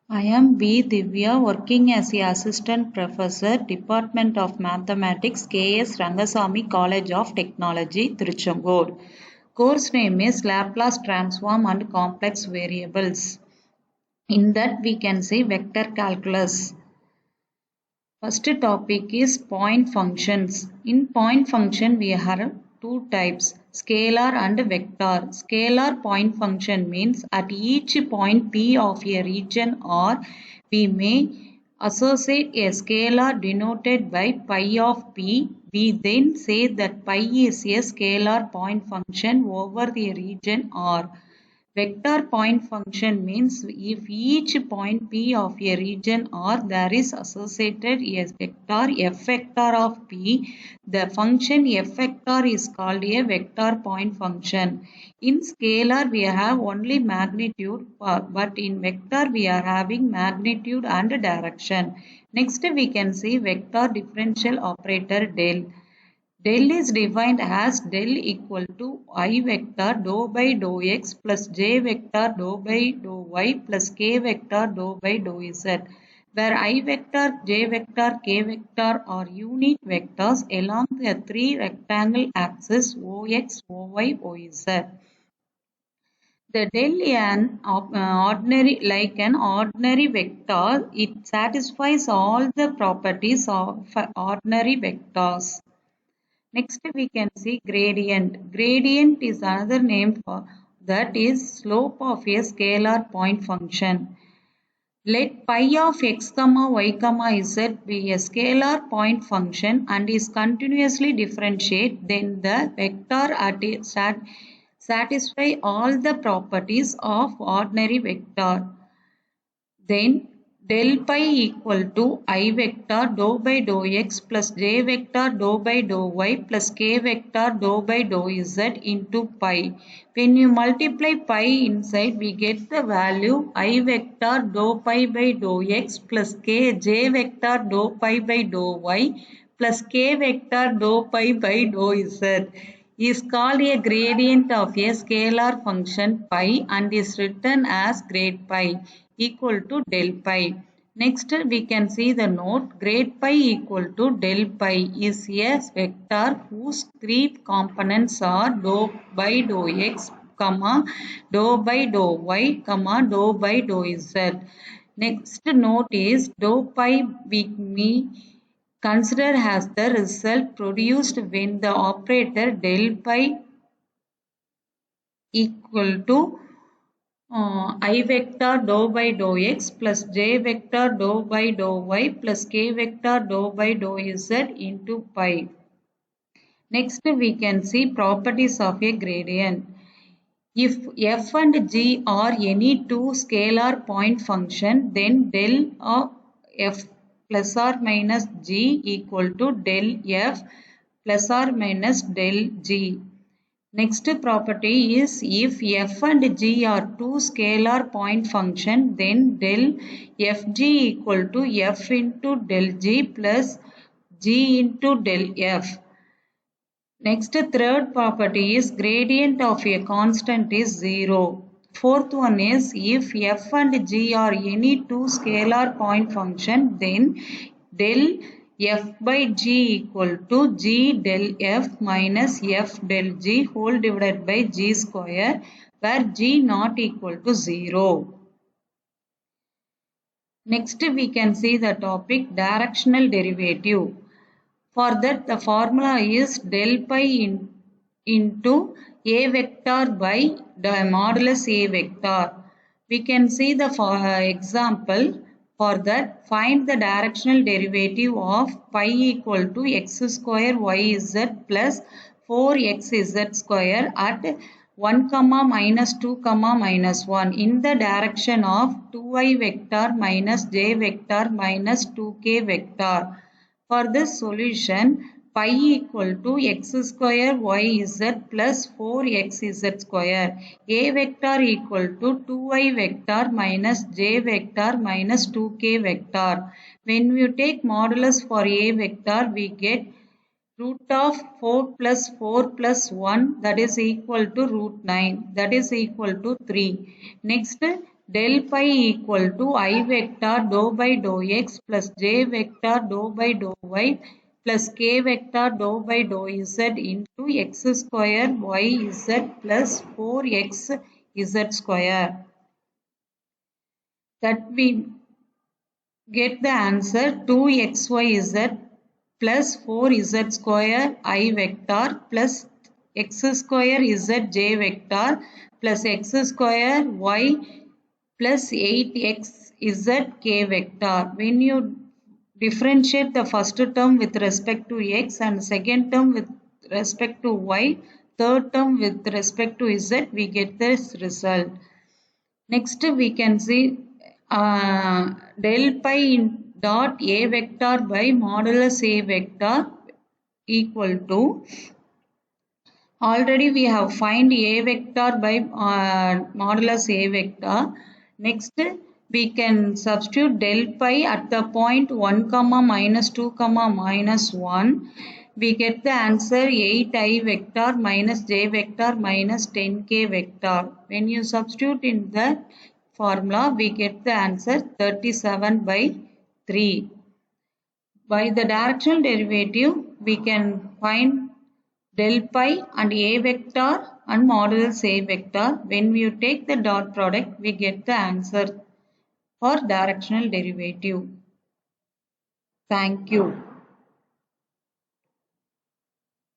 I am V. Divya, working as the Assistant Professor, Department of Mathematics, K.S.Rangasamy College of Technology, Tiruchendur. Course name is Laplace Transform and Complex Variables. In that we can see vector calculus. First topic is point functions. In point function we have two types, scalar and vector. Scalar point function means at each point P of a region R, we may associate a scalar denoted by pi of P. We then say that pi is a scalar point function over the region R. Vector point function means if each point P of a region R there is associated a vector f vector of P, the function f vector is called a vector point function. In scalar we have only magnitude, but in vector we are having magnitude and direction. Next we can see vector differential operator del. Del is defined as del equal to I vector dou by dou x plus j vector dou by dou y plus k vector dou by dou z, where I vector, j vector, k vector are unit vectors along the three rectangle axes ox, oy, oz. The del like an ordinary vector, it satisfies all the properties of ordinary vectors. Next we can see gradient. Gradient is another name for that is slope of a scalar point function. Let pi of x, y, z be a scalar point function and is continuously differentiate, then the vector at it satisfy all the properties of ordinary vector. Then del pi equal to I vector dou by dou x plus j vector dou by dou y plus k vector dou by dou z into pi. When you multiply pi inside, we get the value I vector dou pi by dou x plus k j vector dou pi by dou y plus k vector dou pi by dou z is called a gradient of a scalar function pi and is written as grad pi equal to del pi. Next we can see the note grad pi equal to del pi is a vector whose three components are dou by dou x, dou by dou y, dou by dou z. Next note is dou pi we consider as the result produced when the operator del pi equal to I vector dou by dou x plus j vector dou by dou y plus k vector dou by dou z into pi. Next we can see properties of a gradient. If f and g are any two scalar point function, then del of f plus or minus g equal to del f plus or minus del g. Next property is if f and g are two scalar point function, then del fg equal to f into del g plus g into del f. Next third property is gradient of a constant is 0. Fourth one is if f and g are any two scalar point function, then del f by g equal to g del f minus f del g whole divided by g square, where g not equal to 0. Next we can see the topic directional derivative. For that the formula is del pi into a vector by the modulus a vector. We can see the example. For that, find the directional derivative of pi equal to x square yz plus 4xz square at 1, minus 2, minus 1 in the direction of 2i vector minus j vector minus 2k vector. For this solution, pi equal to x square yz plus 4xz square. A vector equal to 2i vector minus j vector minus 2k vector. When we take modulus for a vector, we get root of 4 plus 1 that is equal to root 9 that is equal to 3. Next Del phi equal to I vector dou by dou x plus j vector dou by dou y plus k vector dou by dou z into x square yz plus 4x z square. That we get the answer 2xyz plus 4z square I vector plus x square zj vector plus x square y plus 8x k vector. When you differentiate the first term with respect to x and second term with respect to y, third term with respect to z, we get this result. Next we can see del pi dot a vector by modulus a vector equal to, already we have find a vector by modulus a vector. Next we can substitute del pi at the point 1 comma minus 2 comma minus 1. We get the answer 8i vector minus j vector minus 10k vector. When you substitute in the formula, we get the answer 37 by 3. By the directional derivative, we can find del pi and a vector and modulus a vector. When you take the dot product, we get the answer for directional derivative. Thank you.